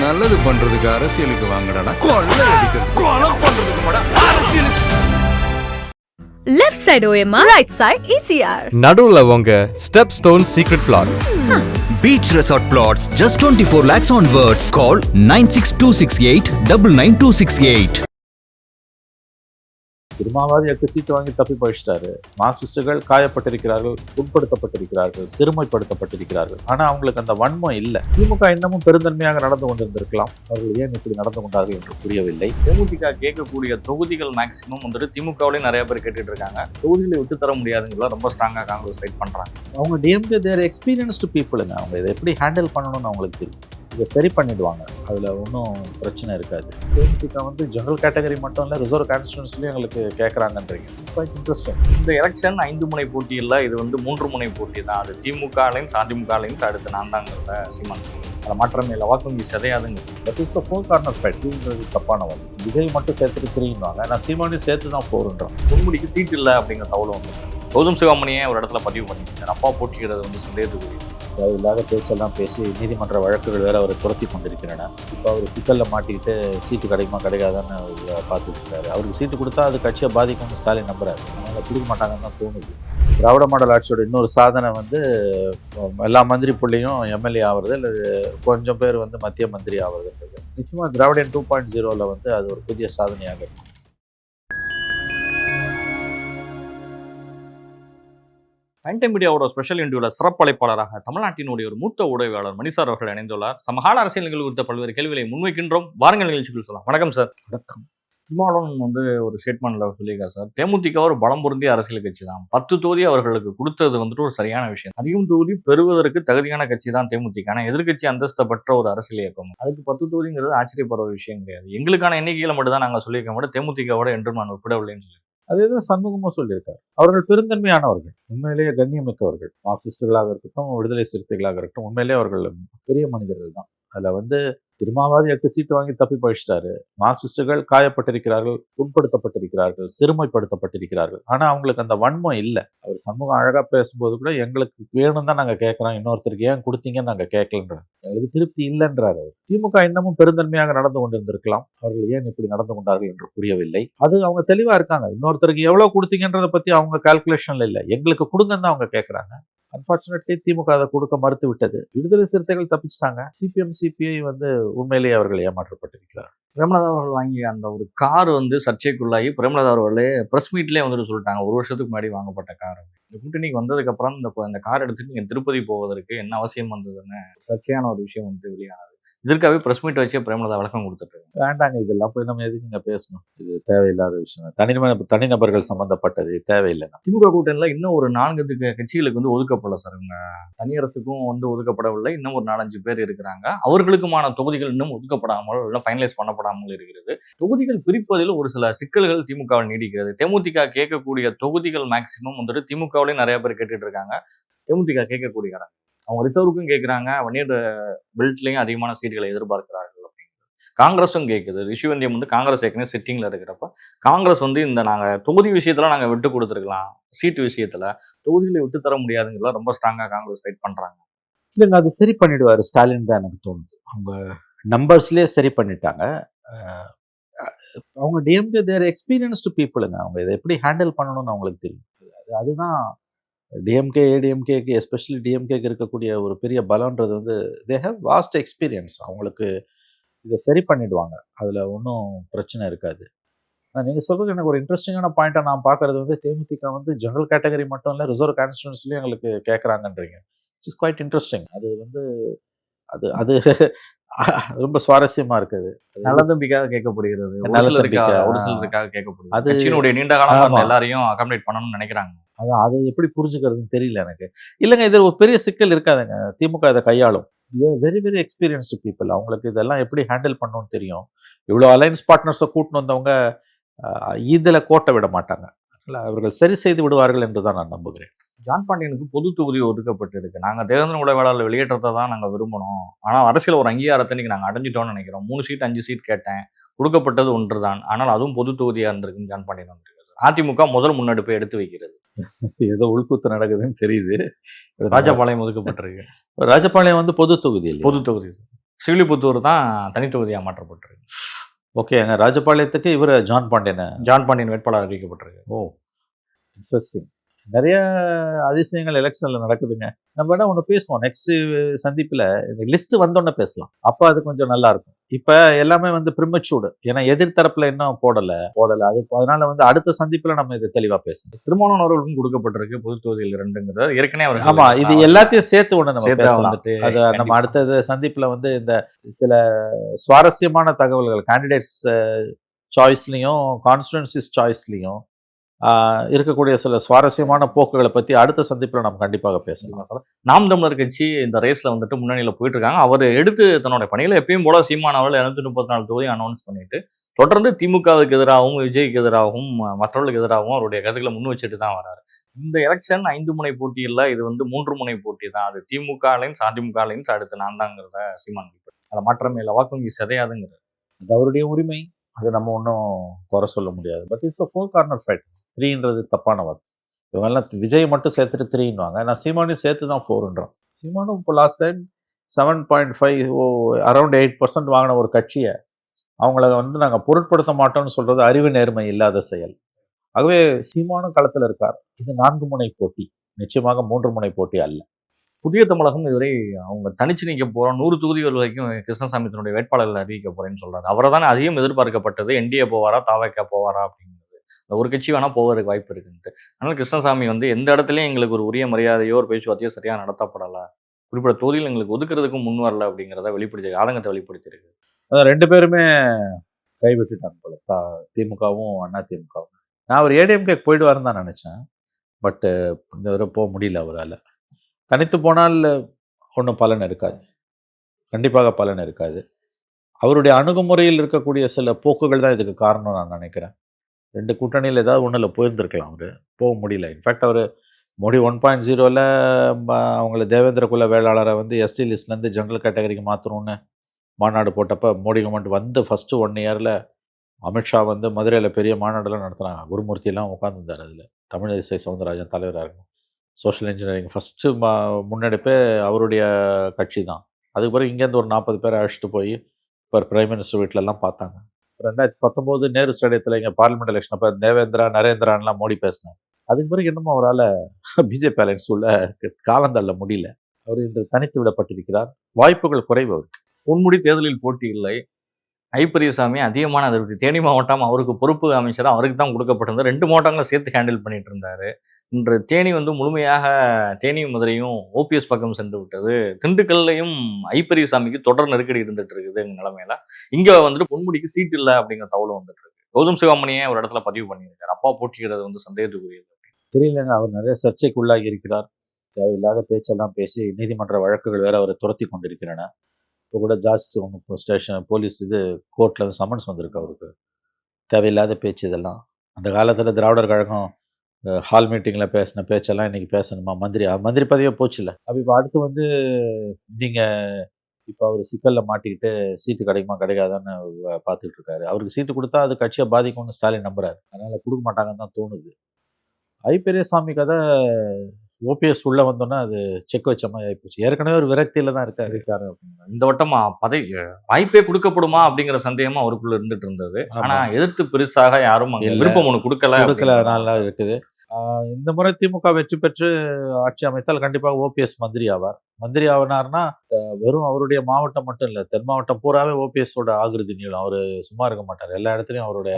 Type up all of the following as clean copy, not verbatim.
நல்லது பண்றதுக்கு அரசியலுக்கு வாங்கடா, கொள்ளை அடிக்கிறது கொலை பண்றதுக்கு மாடா அரசியலுக்கு. Left side OMR, right side ECR. நடுவுல உங்க step stone secret plots. Beach Resort Plots, just 24 lakhs onwards. Call 9626899268. திருமாவாதி 8 சீட்டு வாங்கி தப்பி பழிச்சிட்டாரு. மார்க்சிஸ்டுகள் காயப்பட்டிருக்கிறார்கள், உட்படுத்தப்பட்டிருக்கிறார்கள், சிறுமைப்படுத்தப்பட்டிருக்கிறார்கள். ஆனா அவங்களுக்கு அந்த வன்மம் இல்லை. திமுக இன்னமும் பெருந்தன்மையாக நடந்து கொண்டிருந்திருக்கலாம். அவர்கள் ஏன் இப்படி நடந்து கொண்டார்கள் என்று புரியவில்லை. தேமுதிக கேட்கக்கூடிய தொகுதிகள் மேக்சிமம் வந்துட்டு திமுகவிலேயே நிறைய பேர் கேட்டுட்டு இருக்காங்க. தொகுதிகளை விட்டு தர முடியாதுங்களா, ரொம்ப ஸ்ட்ராங்கா காங்கிரஸ் ஃபைட் பண்றாங்க. அவங்க டிஎம்கே தேர் எக்ஸ்பீரியன்ஸ்டு பீப்புளுங்க. அவங்க இதை எப்படி ஹேண்டில் பண்ணணும்னு அவங்களுக்கு தெரியும். இதை சரி பண்ணிடுவாங்க. அதில் ஒன்றும் பிரச்சனை இருக்காது. தேமுதிக வந்து ஜெனரல் கேட்டகரி மட்டும் இல்லை, ரிசர்வ் கான்ஸ்டியூன்சிலையும் எங்களுக்கு கேட்குறாங்கன்றீங்க. Quite interesting. இந்த எலெக்ஷன் 5 முனை போட்டி இல்லை, இது வந்து 3 முனை போட்டி தான். அது திமுக அலைன்ஸ், அதிமுக அலைன்ஸ், அடுத்து நான் தாங்கிறத சீமான். அதில் மாற்றமே இல்லை, வாக்குவங்கி சதையாதுங்க. But it's a 4 corner fight. இதுங்கிறது தப்பான ஒன்று. விஜய் மட்டும் சேர்த்துட்டு 3ன்றாங்க. நான் சீமானையும் சேர்த்து தான் 4ன்றேன். பொன்முடிக்கு சீட் இல்லை அப்படிங்கிற தகவல் வந்து கௌதம் சிவாமணியே ஒரு இடத்துல பதிவு பண்ணியிருக்காரு. அப்பா போட்டிக்கிறது வந்து சந்தேகத்துக்குரிய இல்லாத பேச்செல்லாம் பேசி நீதிமன்ற வழக்குகள் வேறு அவரை துரத்தி கொண்டிருக்கிறன. இப்போ அவர் சிக்கலில் மாட்டிக்கிட்டு சீட்டு கிடைக்குமா கிடைக்காதான்னு பார்த்துட்டு இருக்காரு. அவருக்கு சீட்டு கொடுத்தா அது கட்சியை பாதிக்கும்னு ஸ்டாலின் நம்புறாரு. அதனால் கொடுக்க மாட்டாங்கன்னு தான் தோணுது. திராவிட மாடல் ஆட்சியோட இன்னொரு சாதனை வந்து எல்லா மந்திரி புள்ளியும் எம்எல்ஏ ஆகிறது, இல்லை கொஞ்சம் பேர் வந்து மத்திய மந்திரி ஆகிறதுன்றது. நிச்சயமாக திராவிடன் 2.0 வந்து அது ஒரு புதிய சாதனையாக இருக்கும். டைம் மீடியாவோட ஸ்பெஷல் இன்டர்வியூவில் சிறப்பழைப்பாளராக தமிழ்நாட்டினுடைய ஒரு மூத்த ஊடகவியாளர் மணிசார் அவர்கள் இணைந்துள்ளார். சமகால அரசியல் நிகழ்வு குறித்த பல்வேறு கேள்விகளை முன்வைக்கின்றோம். வாருங்கள் நிகழ்ச்சிகள் சொல்லலாம். வணக்கம் சார். வணக்கம். திருமாவளவன் வந்து ஒரு ஸ்டேட்மெண்ட்ல சொல்லியிருக்காரு சார், தேமுதிக ஒரு பலம் பொருந்திய அரசியல் கட்சி தான். 10 தொகுதி அவர்களுக்கு கொடுத்தது வந்துட்டு ஒரு சரியான விஷயம். அதிகம் தொகுதி பெறுவதற்கு தகுதியான கட்சி தான் தேமுதிக. ஆனால் எதிர்கட்சி அந்தஸ்தை பெற்ற ஒரு அரசியல் இயக்கம். அதுக்கு 10 தொகுதிங்கிறது ஆச்சரியப்படுற விஷயம் கிடையாது. எங்களுக்கான எண்ணிக்கையில மட்டும் தான் நாங்கள் சொல்லியிருக்க மாட்டோம், தேமுதிகவோட என்றும் நான் ஒப்பிடவில்லைன்னு சொல்லி. அதேதான் சண்முகமும் சொல்லியிருக்காரு. அவர்கள் பெருந்தன்மையானவர்கள், உண்மையிலேயே கண்ணியமிக்கவர்கள். மார்க்சிஸ்டுகளாக இருக்கட்டும், விடுதலை சிறுத்தைகளாக இருக்கட்டும், உண்மையிலேயே அவர்கள் பெரிய மனிதர்கள் தான். அதில் வந்து திருமாவாதி 8 சீட்டு வாங்கி தப்பி பழிச்சிட்டாரு. மார்க்சிஸ்டுகள் காயப்பட்டிருக்கிறார்கள், உட்படுத்தப்பட்டிருக்கிறார்கள், சிறுமைப்படுத்தப்பட்டிருக்கிறார்கள். ஆனால் அவங்களுக்கு அந்த வன்மம் இல்லை. அவர் சண்முகம் அழகாக பேசும்போது கூட எங்களுக்கு வேணும் தான் நாங்கள் கேட்குறோம், இன்னொருத்தருக்கு ஏன் கொடுத்தீங்கன்னு நாங்கள் கேட்கலன்றார். எங்களுக்கு திருப்தி இல்லைன்றார் அவர். திமுக இன்னமும் பெருந்தன்மையாக நடந்து கொண்டிருந்திருக்கலாம். அவர்கள் ஏன் இப்படி நடந்து கொண்டார்கள் என்று புரியவில்லை. அது அவங்க தெளிவாக இருக்காங்க. இன்னொருத்தருக்கு எவ்வளோ கொடுத்தீங்கன்றதை பற்றி அவங்க கால்குலேஷன்ல இல்லை, எங்களுக்கு கொடுங்கன்னு தான் அவங்க கேட்குறாங்க. அன்பார்ச்சுனேட்லி திமுக அதை கொடுக்க மறுத்து விட்டது. விடுதலை சிறுத்தைகள் தப்பிச்சிட்டாங்க. சிபிஎம் சிபிஐ வந்து உண்மையிலேயே அவர்கள் ஏமாற்றப்பட்டிருக்கிறார். பிரேமலதா அவர்கள் வாங்கிய அந்த ஒரு கார் வந்து சர்ச்சைக்குள்ளாகி பிரேமலதா அவர்களே பிரஸ் மீட்லேயே வந்துட்டு சொல்லிட்டாங்க, 1 வருஷத்துக்கு முன்னாடி வாங்கப்பட்ட கார். இந்த கூட்டணிக்கு வந்ததுக்கு அப்புறம் இந்த கார் எடுத்துட்டு நீங்கள் திருப்பதி போவதற்கு என்ன அவசியம் வந்ததுன்னு சர்ச்சையான ஒரு விஷயம் வந்து வெளியானது. இதற்காகவே பிரஸ் மீட் வச்சே பிரேமலதா விளக்கம் கொடுத்துட்டு வேண்டாங்க, இதெல்லாம் போய் நம்ம எதுக்கு நீங்க பேசணும், இது தேவையில்லாத விஷயம். தனிநபர்கள் சம்பந்தப்பட்டது தேவையில்லை. திமுக கூட்டணியில் இன்னும் ஒரு 4 கட்சிகளுக்கு வந்து ஒதுக்கப்படல சார். இவங்க தனியரசுக்கும் வந்து ஒதுக்கப்படவில்லை. இன்னும் ஒரு 4-5 பேர் இருக்கிறாங்க. அவர்களுக்குமான தொகுதிகள் இன்னும் ஒதுக்கப்படாமல் இல்லை ஃபைனலைஸ் பண்ணப்படாமல் இருக்கிறது. தொகுதிகள் பிரிப்பதில் ஒரு சில சிக்கல்கள் திமுகவில் நீடிக்கிறது. தேமுதிக கேட்கக்கூடிய தொகுதிகள் மேக்சிமம் வந்துட்டு திமுகவிலேயே நிறைய பேர் கேட்டுட்டு இருக்காங்க. தேமுதிக கேட்கக்கூடிய இடம் அவங்க ரிசர்வுக்கும் கேட்குறாங்க, வன்னியர் பெல்ட்லையும் அதிகமான சீட்டுகளை எதிர்பார்க்கிறார்கள் அப்படிங்கிறது. காங்கிரஸும் கேட்குது. ரிஷிவந்தியம் வந்து காங்கிரஸ் ஏற்கனவே சிட்டிங்கில் இருக்கிறப்ப காங்கிரஸ் வந்து இந்த நாங்கள் தொகுதி விஷயத்தில் நாங்கள் விட்டு கொடுத்துருக்கலாம், சீட்டு விஷயத்தில் தொகுதிகளை விட்டு தர முடியாதுங்கிறத ரொம்ப ஸ்ட்ராங்காக காங்கிரஸ் ஃபைட் பண்ணுறாங்க. இல்லைங்க, அது சரி பண்ணிடுவார் ஸ்டாலின் தான் எனக்கு தோணுது. அவங்க நம்பர்ஸ்லேயே சரி பண்ணிட்டாங்க. அவங்க டிஎம்கே தேர் எக்ஸ்பீரியன்ஸ்டு பீப்புளுங்க. அவங்க இதை எப்படி ஹேண்டில் பண்ணணும்னு அவங்களுக்கு தெரியும். அதுதான் டிஎம்கே ஏடிஎம்கேக்கு, எஸ்பெஷலி டிஎம்கேக்கு இருக்கக்கூடிய ஒரு பெரிய பலன்றது வந்து தே ஹேவ் வாஸ்ட் எக்ஸ்பீரியன்ஸ். அவங்களுக்கு இதை சரி பண்ணிடுவாங்க. அதில் ஒன்றும் பிரச்சனை இருக்காது. ஆனால் நீங்கள் சொல்கிறது எனக்கு ஒரு இன்ட்ரெஸ்டிங்கான பாயிண்ட்டாக நான் பார்க்குறது வந்து தேமுதிக வந்து ஜெனரல் கேட்டகரி மட்டும் இல்லை, ரிசர்வ் கான்ஸ்டியூன்சிலையும் எங்களுக்கு கேட்குறாங்கன்றீங்க. It is quite interesting. அது வந்து அது அது ரொம்ப சுவாரஸ்யமா இருக்குது. நல்ல தம்பிக்காக கேட்கப்படுகிறது, ஒரு சிலருக்காக கேட்கப்படுகிறது. அது கட்சியினுடைய நீண்ட காலமாக எல்லாரையும் அகாமடேட் பண்ணணும்னு நினைக்கிறாங்க. அதான் அது எப்படி புரிஞ்சுக்கிறதுன்னு தெரியல எனக்கு. இல்லைங்க, இது ஒரு பெரிய சிக்கல் இருக்காதுங்க. திமுக இதை கையாளும். இது வெரி வெரி எக்ஸ்பீரியன்ஸ்டு பீப்புள். அவங்களுக்கு இதெல்லாம் எப்படி ஹேண்டில் பண்ணணும்னு தெரியும். இவ்வளோ அலைன்ஸ் பார்ட்னர்ஸை கூட்டின்னு வந்தவங்க இதில் கோட்டை விட மாட்டாங்க. அவர்கள் சரி செய்து விடுவார்கள் என்று தான் நான் நம்புகிறேன். ஜான் பாண்டியனுக்கு பொது தொகுதி ஒதுக்கப்பட்டிருக்கு. நாங்கள் தேர்தல் உளவியலாளர் வெளியேற்றத்தை தான் நாங்கள் விரும்பணும். ஆனால் அரசியல் ஒரு அங்கீகாரத்தை நாங்கள் அடைஞ்சிட்டோம்னு நினைக்கிறோம். 3 சீட் 5 சீட் கேட்டேன், கொடுக்கப்பட்டது 1 தான். ஆனால் அதுவும் பொது தொகுதியாக இருந்திருக்குன்னு ஜான் பாண்டியன் வந்துருக்காரு. அதிமுக முதல் முன்னெடுப்பை எடுத்து வைக்கிறது. ஏதோ உள்குத்து நடக்குதுன்னு தெரியுது. ராஜபாளையம் ஒதுக்கப்பட்டிருக்கு. ராஜபாளையம் வந்து பொது தொகுதி, பொது தொகுதி. ஸ்ரீவில்லிபுத்தூர் தான் தனித்தொகுதியாக மாற்றப்பட்டிருக்கு. ஓகேங்க. ராஜபாளையத்துக்கு இவர் ஜான் பாண்டியனை. ஜான் பாண்டியன் வேட்பாளர் அறிவிக்கப்பட்டிருக்கு. ஓ, இன்ட்ரெஸ்டிங். நிறைய அதிசயங்கள் எலெக்ஷன்ல நடக்குதுங்க. நம்ம வேணா ஒன்று பேசுவோம் நெக்ஸ்ட் சந்திப்பில். இந்த லிஸ்ட் வந்தோன்னே பேசலாம். அப்போ அது கொஞ்சம் நல்லா இருக்கும். இப்போ எல்லாமே வந்து ப்ரிமச்சூர்டு, ஏன்னா எதிர்த்தரப்புல இன்னும் போடலை. அது அதனால வந்து அடுத்த சந்திப்பில் நம்ம இதை தெளிவாக பேசணும். திருமாவளவன் அவர்களுக்கும் கொடுக்கப்பட்டிருக்கு பொது தொகுதியில் 2ங்கிறது ஏற்கனவே அவர். ஆமா, இது எல்லாத்தையும் சேர்த்து ஒன்று நம்ம சேர்த்து பேசலாம். வந்துட்டு அது நம்ம அடுத்த சந்திப்பில் வந்து இந்த சில சுவாரஸ்யமான தகவல்கள் கேண்டிடேட்ஸ் சாய்ஸ்லையும் கான்ஸ்டிடுவன்சிஸ் சாய்ஸ்லையும் இருக்கக்கூடிய சில சுவாரஸ்யமான போக்குகளை பற்றி அடுத்த சந்திப்பில் நம்ம கண்டிப்பாக பேசலாம். நாம் தமிழர் கட்சி இந்த ரேஸ்ல வந்துட்டு முன்னணியில் போயிட்டு இருக்காங்க. அவர் எடுத்து தன்னுடைய பணிகளை எப்பயும் போல சீமான் அவர்கள் 234 தொகுதி அனௌன்ஸ் பண்ணிட்டு தொடர்ந்து திமுகவுக்கு எதிராகவும் விஜய்க்கு எதிராகவும் மற்றவர்களுக்கு எதிராகவும் அவருடைய கருத்துக்களை முன் வச்சுட்டு தான் வராரு. இந்த எலெக்ஷன் 5 முனை போட்டி இல்லை, இது வந்து 3 முனை போட்டி தான். அது திமுக அலைன்ஸ், அதிமுக அலைன்ஸ், அடுத்து நான் தாங்கிறத சீமான் அதை மாற்றமே இல்லை, வாக்குவங்கி சிதையாதுங்கிறது அது அவருடைய உரிமை. அது நம்ம ஒன்றும் குறை சொல்ல முடியாது. But it's a 4 corner fight. 3ன்றது தப்பான வார்த்தை. இவங்கெல்லாம் விஜய் மட்டும் சேர்த்துட்டு 3ன்னுவாங்க. நான் சீமானையும் சேர்த்து தான் 4ன்றோம். சீமானும் இப்போ லாஸ்ட் டைம் 7.5 அரௌண்ட் 8% வாங்கின ஒரு கட்சியை அவங்கள வந்து நாங்கள் பொருட்படுத்த மாட்டோம்னு சொல்றது அறிவு நேர்மை இல்லாத செயல். ஆகவே சீமானும் களத்தில் இருக்கார். இது 4 முனை போட்டி, நிச்சயமாக 3 முனை போட்டி அல்ல. புதிய தமிழகம் இதுவரை அவங்க தனிச்சு நிற்க போறோம், 100 தொகுதிகள் வரைக்கும் கிருஷ்ணசாமி தன்னுடைய வேட்பாளர்கள் அறிவிக்க போறேன்னு சொல்றாரு. அவரை தானே அதிகம் எதிர்பார்க்கப்பட்டது. என்டிஏ போவாரா தாவேக்கா போவாரா அப்படிங்கிறது. ஒரு கட்சி வேணா போவதற்கு வாய்ப்பு இருக்குன்ட்டு. அதனால கிருஷ்ணசாமி வந்து எந்த இடத்துலையும் எங்களுக்கு ஒரு உரிய மரியாதையோ ஒரு பேச்சுவார்த்தையோ சரியா நடத்தப்படலை, குறிப்பிட்ட தொகுதியில் எங்களுக்கு ஒதுக்குறதுக்கும் முன் வரல அப்படிங்கிறத வெளிப்படுத்தி ஆதங்கத்தை வெளிப்படுத்தியிருக்கு. அதான் 2 பேருமே கைவிட்டுட்டாங்க போல, திமுகவும் அண்ணா திமுகவும். நான் அவர் ஏடிஎம்கே போயிடுவாருன்னு தான் நினச்சேன். பட்டு இந்த வரை போக முடியல அவரால். தனித்து போனால் ஒன்றும் பலன் இருக்காது, கண்டிப்பாக பலன் இருக்காது. அவருடைய அணுகுமுறையில் இருக்கக்கூடிய சில போக்குகள் தான் இதுக்கு காரணம் நான் நினைக்கிறேன். 2 கூட்டணியில் ஏதாவது ஒன்றில் போயிருந்துருக்கலாம், அவர் போக முடியல. இன்ஃபேக்ட் அவர் மோடி 1.0ல் அவங்கள தேவேந்திர குல வேளாளரை வந்து எஸ்டி லிஸ்ட்லேருந்து ஜென்ரல் கேட்டகரிக்கு மாற்றணும்னு மாநாடு போட்டப்போ மோடி கவர்மெண்ட் வந்து ஃபஸ்ட்டு 1 இயரில் அமித்ஷா வந்து மதுரையில் பெரிய மாநாடுலாம் நடத்துனாங்க. குருமூர்த்தியெல்லாம் உட்காந்துருந்தார். அதில் தமிழிசை சவுந்தரராஜன் தலைவராக இருக்கும். சோஷியல் இன்ஜினியரிங் ஃபஸ்ட்டு முன்னெடுப்பே அவருடைய கட்சி தான். அதுக்கு பிறகு இங்கேருந்து ஒரு 40 பேரை அழைச்சிட்டு போய் இப்போ பிரைம் மினிஸ்டர் வீட்டிலலாம் பார்த்தாங்க. 2019 நேரு ஸ்டேடியத்தில் இங்கே பார்லிமெண்ட் எலெக்ஷன் அப்போ தேவேந்திரா நரேந்திரான்லாம் மோடி பேசினார். அதுக்கு பிறகு இன்னமும் அவரால் பிஜேபி அலைன்ஸ் உள்ள காலந்தள்ள முடியல. அவர் இன்று தனித்து விடப்பட்டிருக்கிறார். வாய்ப்புகள் குறைவு அவருக்கு. பொன்முடி தேர்தலில் போட்டி இல்லை. ஐப்பெரியசாமி அதிகமான அதற்கு தேனி மாவட்டம் அவருக்கு பொறுப்பு அமைச்சர் அவருக்கு தான் கொடுக்கப்பட்டிருந்தார். 2 மாவட்டங்களை சேர்த்து ஹேண்டில் பண்ணிட்டு இருந்தாரு. இன்று தேனி வந்து முழுமையாக தேனியும் மதுரையும் ஓபிஎஸ் பக்கம் சென்று விட்டது. திண்டுக்கல்லையும் ஐப்பெரியசாமிக்கு தொடர் நெருக்கடி இருந்துட்டு இருக்குது எங்க நிலைமையில. இங்க வந்துட்டு பொன்முடிக்கு சீட் இல்லை அப்படிங்கிற தகவல் வந்துட்டு இருக்கு. கௌதம் சிவாமணியே ஒரு இடத்துல பதிவு பண்ணியிருக்காரு, அப்பா போட்டிக்கிறது வந்து சந்தேகத்துக்குரியது. தெரியலங்க, அவர் நிறைய சர்ச்சைக்கு உள்ளாகி இருக்கிறார். தேவையில்லாத பேச்செல்லாம் பேசி நீதிமன்ற வழக்குகள் வேற அவரை துரத்தி கொண்டிருக்கிறன. இப்போ கூட ஜார்ஜ் ஸ்டேஷன் போலீஸ் கோர்ட்டில் சம்மன்ஸ் வந்திருக்கு அவருக்கு. தேவையில்லாத பேச்சு இதெல்லாம். அந்த காலத்தில் திராவிடர் கழகம் ஹால் மீட்டிங்கில் பேசின பேச்செல்லாம் இன்றைக்கி பேசணுமா? மந்திரி பதவியே போச்சு இல்லை. அப்போ இப்போ அடுத்து வந்து நீங்கள் இப்போ அவர் சிக்கலில் மாட்டிக்கிட்டு சீட்டு கிடைக்குமா கிடைக்காதான்னு பார்த்துட்டு இருக்காரு. அவருக்கு சீட்டு கொடுத்தா அது கட்சியை பாதிக்கும்னு ஸ்டாலின் நம்புறாரு. அதனால் கொடுக்க மாட்டாங்கன்னு தான் தோணுது. பெரியசாமி கதை ஓபிஎஸ் உள்ள வந்தோன்னா அது செக் வச்ச மாதிரி ஆகிப்போச்சு. ஏற்கனவே ஒரு விரக்தியில தான் இருக்காரு. இந்த வட்டம் பதவி வாய்ப்பே கொடுக்கப்படுமா அப்படிங்கிற சந்தேகமா அவருக்குள்ள இருந்துட்டு இருந்தது. ஆனா எதிர்த்து பெருசாக யாரும் விருப்பம் ஒன்று கொடுக்கல. அதனால இருக்குது. இந்த முறை திமுக வெற்றி பெற்று ஆட்சி அமைத்தால் கண்டிப்பாக ஓபிஎஸ் மந்திரி ஆவார். மந்திரி ஆனார்னா வெறும் அவருடைய மாவட்டம் மட்டும் இல்லை, தென் மாவட்டம் பூராவே ஓபிஎஸோட ஆகிருதி நீளம். அவரு சும்மா இருக்க மாட்டார். எல்லா இடத்துலையும் அவருடைய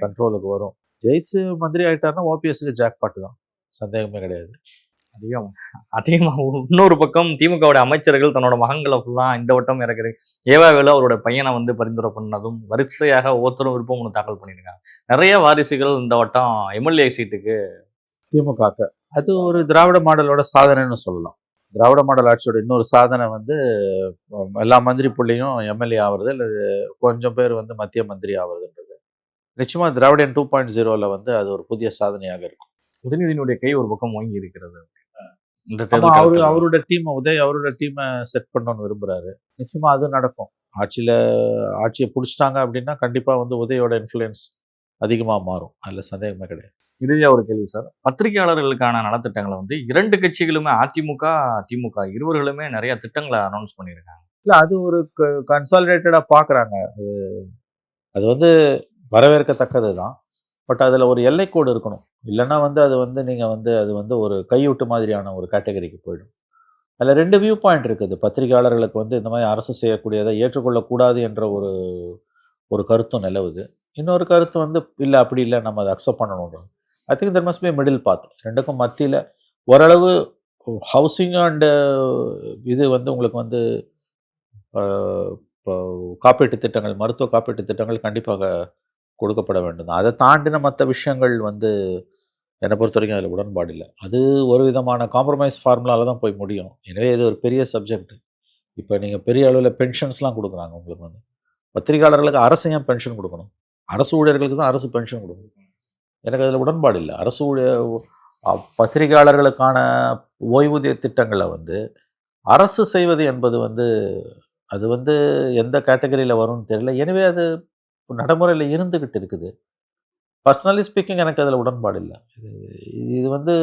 கண்ட்ரோலுக்கு வரும். ஜெயிச்சு மந்திரி ஆகிட்டார்னா ஓபிஎஸ்க்கு ஜாக்பாட்டு தான், சந்தேகமே கிடையாது. அதிகமாக இன்னொரு பக்கம் திமுகவுடைய அமைச்சர்கள் தன்னோட மகன்களை ஃபுல்லாக இந்த வட்டம் இறக்குறது. ஏவாவேலு அவரோட பையனை வந்து பரிந்துரை பண்ணதும் வரிசையாக ஒவ்வொருத்தரும் விருப்பம் ஒன்று தாக்கல் பண்ணியிருக்காங்க. நிறைய வாரிசுகள் இந்த வட்டம் எம்எல்ஏ சீட்டுக்கு திமுக. அது ஒரு திராவிட மாடலோட சாதனைன்னு சொல்லலாம். திராவிட மாடல் ஆட்சியோட இன்னொரு சாதனை வந்து எல்லா மந்திரி புள்ளையும் எம்எல்ஏ ஆகுறது, இல்லை கொஞ்சம் பேர் வந்து மத்திய மந்திரி ஆகுறதுன்றது. நிச்சயமாக திராவிடன் 2.0ல வந்து அது ஒரு புதிய சாதனையாக இருக்கும். உதயநிதியினுடைய கை ஒரு பக்கம் வாங்கி இருக்கிறது. அவரோட டீமை செட் பண்ணணும்னு விரும்புறாரு. நிச்சயமா அது நடக்கும். ஆட்சியை பிடிச்சிட்டாங்க அப்படின்னா கண்டிப்பா வந்து உதயோட இன்ஃப்ளூயன்ஸ் அதிகமா மாறும். அதுல சந்தேகமே கிடையாது. இறுதியா ஒரு கேள்வி சார், பத்திரிகையாளர்களுக்கான நலத்திட்டங்களை வந்து 2 கட்சிகளுமே அதிமுக திமுக இருவர்களுமே நிறைய திட்டங்களை அனௌன்ஸ் பண்ணியிருக்காங்க. இல்லை அது ஒரு கன்சாலிடேட்டடாக பார்க்குறாங்க. அது வந்து வரவேற்கத்தக்கது தான். பட் அதில் ஒரு எல்லைக்கோடு இருக்கணும். இல்லைன்னா வந்து அது வந்து நீங்கள் வந்து அது வந்து ஒரு கையூட்டு மாதிரியான ஒரு கேட்டகரிக்கு போயிடும். அதில் 2 வியூ பாயிண்ட் இருக்குது. பத்திரிகையாளர்களுக்கு வந்து இந்த மாதிரி அரசு செய்யக்கூடியதை ஏற்றுக்கொள்ளக்கூடாது என்ற ஒரு கருத்தும் நிலவுது. இன்னொரு கருத்து வந்து இல்லை அப்படி இல்லை, நம்ம அதை அக்செப்ட் பண்ணணும். I think there must be middle path. ரெண்டுக்கும் மத்தியில் ஓரளவு ஹவுசிங் அண்டு இது வந்து உங்களுக்கு வந்து இப்போ காப்பீட்டு திட்டங்கள், மருத்துவ காப்பீட்டு திட்டங்கள் கண்டிப்பாக கொடுக்கப்பட வேண்டும். அதை தாண்டின மற்ற விஷயங்கள் வந்து என்னை பொறுத்த வரைக்கும் அதில் உடன்பாடு இல்லை. அது ஒரு விதமான காம்ப்ரமைஸ் ஃபார்முலாவில் தான் போய் முடியும். எனவே இது ஒரு பெரிய சப்ஜெக்ட். இப்போ நீங்கள் பெரிய அளவில் பென்ஷன்ஸ்லாம் கொடுக்குறாங்க. உங்களுக்கு வந்து பத்திரிகையாளர்களுக்கு அரசு ஏன் பென்ஷன் கொடுக்கணும்? அரசு ஊழியர்களுக்கு தான் அரசு பென்ஷன் கொடுக்கணும். எனக்கு அதில் உடன்பாடு இல்லை. அரசு பத்திரிகையாளர்களுக்கான ஓய்வூதிய திட்டங்களை வந்து அரசு செய்வது என்பது வந்து அது வந்து எந்த கேட்டகரியில் வரும்னு தெரியல. எனவே அது நடைமுறையில் இருந்துக்கிட்டு இருக்குது. பர்சனலி ஸ்பீக்கிங் எனக்கு அதில் உடன்பாடு இல்லை. இது வந்து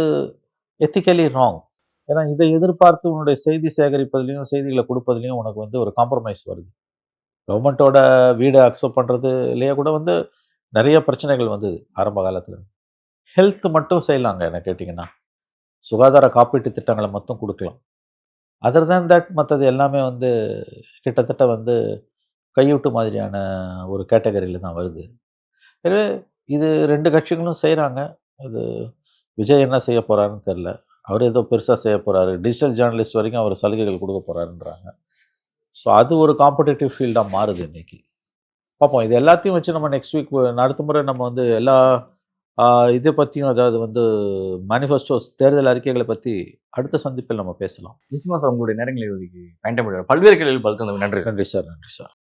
எத்திக்கலி ராங். ஏன்னா இதை எதிர்பார்த்து உன்னுடைய செய்தி சேகரிப்பதுலேயும் செய்திகளை கொடுப்பதுலேயும் உனக்கு வந்து ஒரு காம்ப்ரமைஸ் வருது. கவர்மெண்ட்டோட வீடை அக்செப்ட் பண்ணுறதுலேயே கூட வந்து நிறைய பிரச்சனைகள் வந்தது ஆரம்ப காலத்தில். ஹெல்த் மட்டும் செய்யலாங்க என்ன கேட்டிங்கன்னா. சுகாதார காப்பீட்டு திட்டங்களை மட்டும் கொடுக்கலாம். அதர் தேன் தட் மற்றது எல்லாமே வந்து கிட்டத்தட்ட வந்து கையூட்டு மாதிரியான ஒரு கேட்டகரியில் தான் வருது. எனவே இது 2 கட்சிகளும் செய்கிறாங்க. அது விஜய் என்ன செய்ய போகிறாருன்னு தெரில. அவர் ஏதோ பெருசாக செய்ய போகிறாரு. டிஜிட்டல் ஜேர்னலிஸ்ட் வரைக்கும் அவர் சலுகைகள் கொடுக்க போகிறாருன்றாங்க. ஸோ அது ஒரு காம்படிட்டிவ் ஃபீல்டாக மாறுது இன்றைக்கி. பார்ப்போம். இது எல்லாத்தையும் வச்சு நம்ம நெக்ஸ்ட் வீக் அடுத்த முறை நம்ம வந்து எல்லா இதை பற்றியும், அதாவது வந்து மேனிஃபெஸ்டோஸ், தேர்தல் அறிக்கைகளை பற்றி அடுத்த சந்திப்பில் நம்ம பேசலாம். நிச்சயமா சார், உங்களுடைய நேரங்களை ஒதுக்கி பயன்படுத்த பல்வேறு கேள்விகள் பலத்து நன்றி. நன்றி சார்.